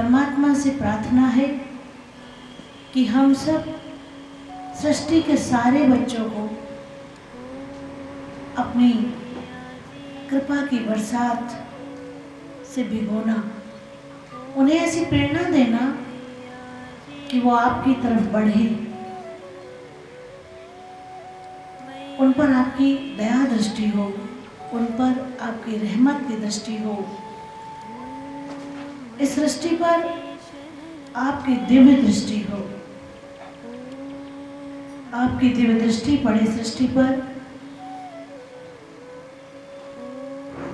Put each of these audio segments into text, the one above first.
परमात्मा से प्रार्थना है कि हम सब सृष्टि के सारे बच्चों को अपनी कृपा की बरसात से भिगोना, उन्हें ऐसी प्रेरणा देना कि वो आपकी तरफ बढ़े, उन पर आपकी दया दृष्टि हो, उन पर आपकी रहमत की दृष्टि हो, इस सृष्टि पर आपकी दिव्य दृष्टि हो, आपकी दिव्य दृष्टि पड़े सृष्टि पर।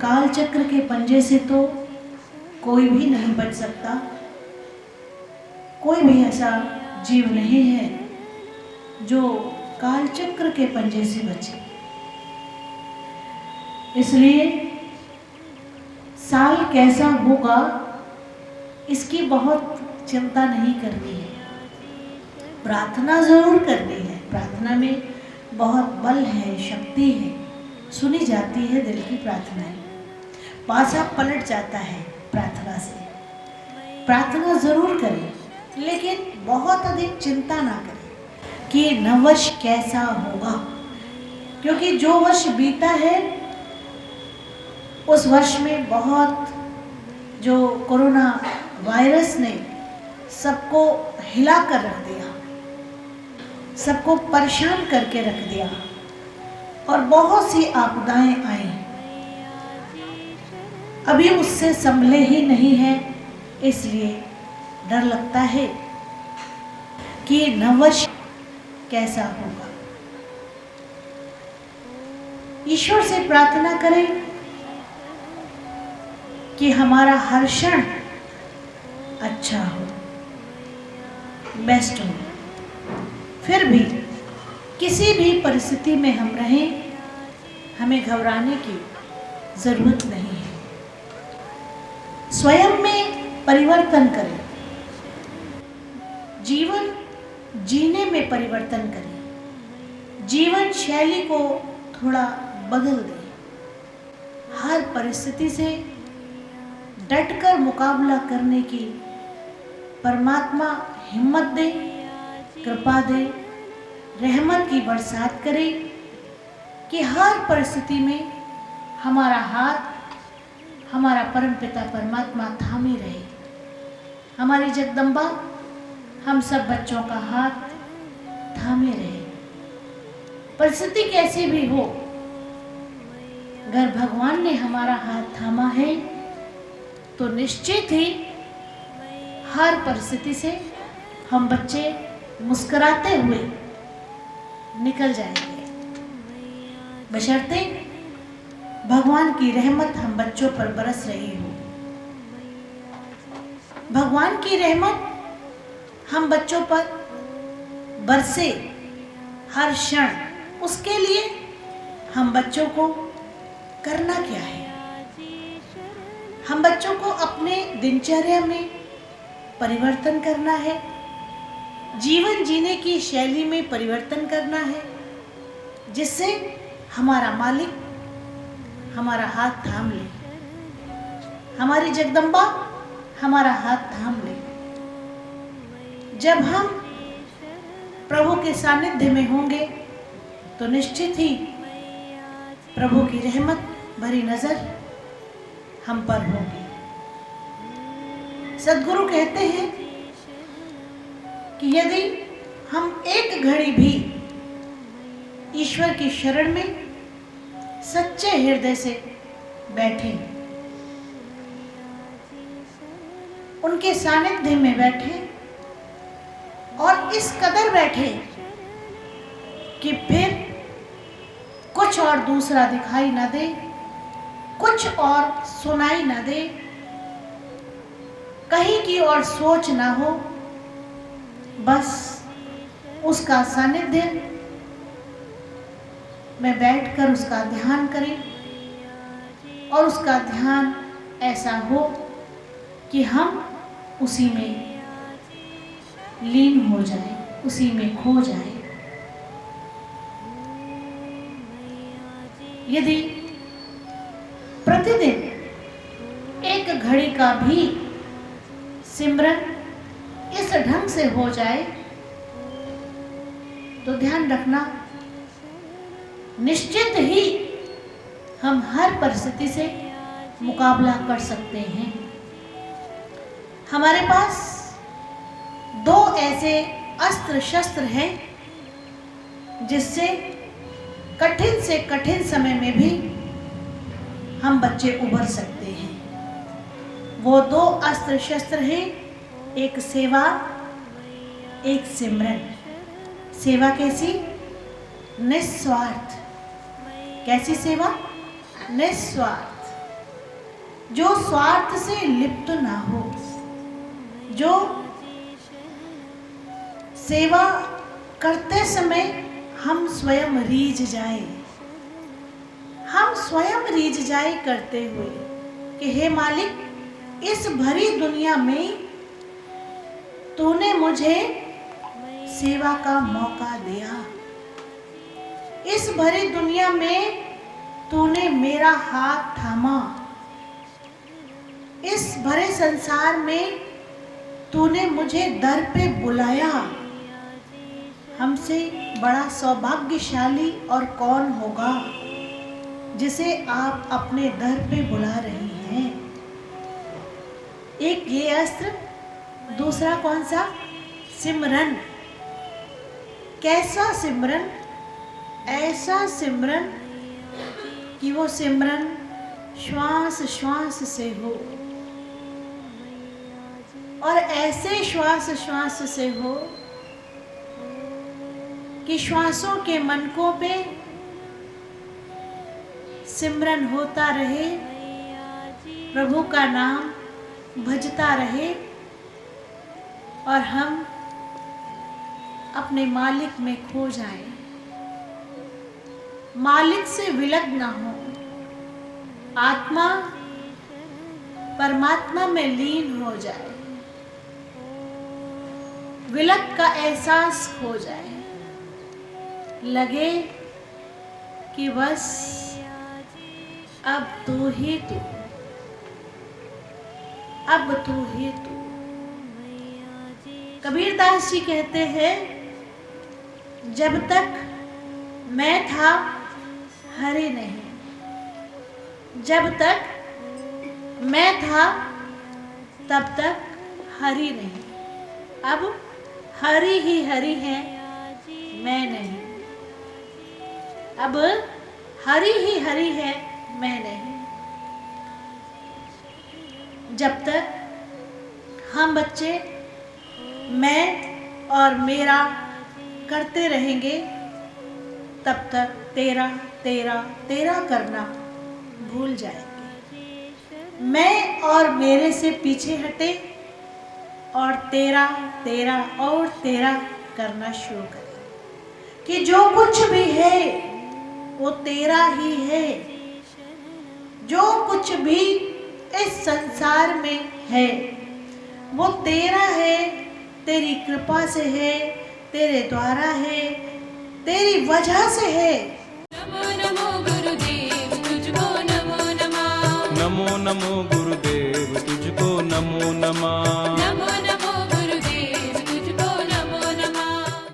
काल चक्र के पंजे से तो कोई भी नहीं बच सकता, कोई भी ऐसा जीव नहीं है जो काल चक्र के पंजे से बचे। इसलिए साल कैसा होगा इसकी बहुत चिंता नहीं करनी है, प्रार्थना जरूर करनी है। प्रार्थना में बहुत बल है, शक्ति है, सुनी जाती है दिल की प्रार्थनाएं, पासा पलट जाता है प्रार्थना से। प्रार्थना जरूर करें, लेकिन बहुत अधिक चिंता ना करें कि नववर्ष कैसा होगा, क्योंकि जो वर्ष बीता है उस वर्ष में बहुत जो कोरोना वायरस ने सबको हिला कर रख दिया, सबको परेशान करके रख दिया और बहुत सी आपदाएं आई। अभी उससे संभले ही नहीं है, इसलिए डर लगता है कि नववर्ष कैसा होगा। ईश्वर से प्रार्थना करें कि हमारा हर क्षण अच्छा हो, बेस्ट हो। फिर भी किसी भी परिस्थिति में हम रहें, हमें घबराने की जरूरत नहीं है। स्वयं में परिवर्तन करें, जीवन जीने में परिवर्तन करें, जीवन शैली को थोड़ा बदल दें। हर परिस्थिति से डटकर मुकाबला करने की परमात्मा हिम्मत दे, कृपा दे, रहमत की बरसात करे कि हर परिस्थिति में हमारा हाथ हमारा परमपिता परमात्मा थामे रहे। हमारी जगदम्बा हम सब बच्चों का हाथ थामे रहे। परिस्थिति कैसी भी हो, अगर भगवान ने हमारा हाथ थामा है तो निश्चित ही हर परिस्थिति से हम बच्चे मुस्कुराते हुए निकल जाएंगे, बशर्ते भगवान की रहमत हम बच्चों पर बरस रही हो। भगवान की रहमत हम बच्चों पर बरसे हर क्षण, उसके लिए हम बच्चों को करना क्या है? हम बच्चों को अपने दिनचर्या में परिवर्तन करना है, जीवन जीने की शैली में परिवर्तन करना है, जिससे हमारा मालिक हमारा हाथ थाम ले, हमारी जगदम्बा हमारा हाथ थाम ले। जब हम प्रभु के सानिध्य में होंगे तो निश्चित ही प्रभु की रहमत भरी नजर हम पर होगी। सद्गुरु कहते हैं कि यदि हम एक घड़ी भी ईश्वर की शरण में सच्चे हृदय से बैठे, उनके सानिध्य में बैठे और इस कदर बैठे कि फिर कुछ और दूसरा दिखाई ना दे, कुछ और सुनाई ना दे, कहीं की और सोच ना हो, बस उसका सानिध्य में बैठकर उसका ध्यान करें और उसका ध्यान ऐसा हो कि हम उसी में लीन हो जाए, उसी में खो जाए। यदि प्रतिदिन एक घड़ी का भी सिमरन इस ढंग से हो जाए तो ध्यान रखना, निश्चित ही हम हर परिस्थिति से मुकाबला कर सकते हैं। हमारे पास दो ऐसे अस्त्र शस्त्र हैं जिससे कठिन से कठिन समय में भी हम बच्चे उभर सकते हैं। वो दो अस्त्र शस्त्र हैं, एक सेवा, एक सिमरन। सेवा कैसी? निस्वार्थ। कैसी सेवा? निस्वार्थ, जो स्वार्थ से लिप्त ना हो, जो सेवा करते समय हम स्वयं रीझ जाए, हम स्वयं रीझ जाए करते हुए कि हे मालिक, इस भरी दुनिया में तूने मुझे सेवा का मौका दिया, इस भरी दुनिया में तूने मेरा हाथ थामा, इस भरे संसार में तूने मुझे दर पे बुलाया। हमसे बड़ा सौभाग्यशाली और कौन होगा जिसे आप अपने दर पे बुला रही हैं। एक ये अस्त्र, दूसरा कौन सा? सिमरन। कैसा सिमरन? ऐसा सिमरन कि वो सिमरन श्वास श्वास से हो, और ऐसे श्वास श्वास से हो कि श्वासों के मनकों पे सिमरन होता रहे, प्रभु का नाम भजता रहे और हम अपने मालिक में खो जाएं, मालिक से विलग ना हो, आत्मा परमात्मा में लीन हो जाए, विलग का एहसास हो जाए, लगे कि बस अब तू ही तू, अब तू ही तू। कबीरदास जी कहते हैं, जब तक मैं था हरि नहीं, जब तक मैं था तब तक हरि नहीं, अब हरि ही हरि है, मैं नहीं। अब हरि ही हरि है, मैं नहीं। जब तक हम बच्चे मैं और मेरा करते रहेंगे, तब तक तेरा तेरा तेरा करना भूल जाएंगे। मैं और मेरे से पीछे हटे और तेरा तेरा और तेरा करना शुरू करें कि जो कुछ भी है वो तेरा ही है, जो कुछ भी इस संसार में है वो तेरा है, तेरी कृपा से है, तेरे द्वारा है, तेरी वजह से है। नमो नमो गुरुदेव, तुझको नमो नमः। नमो नमो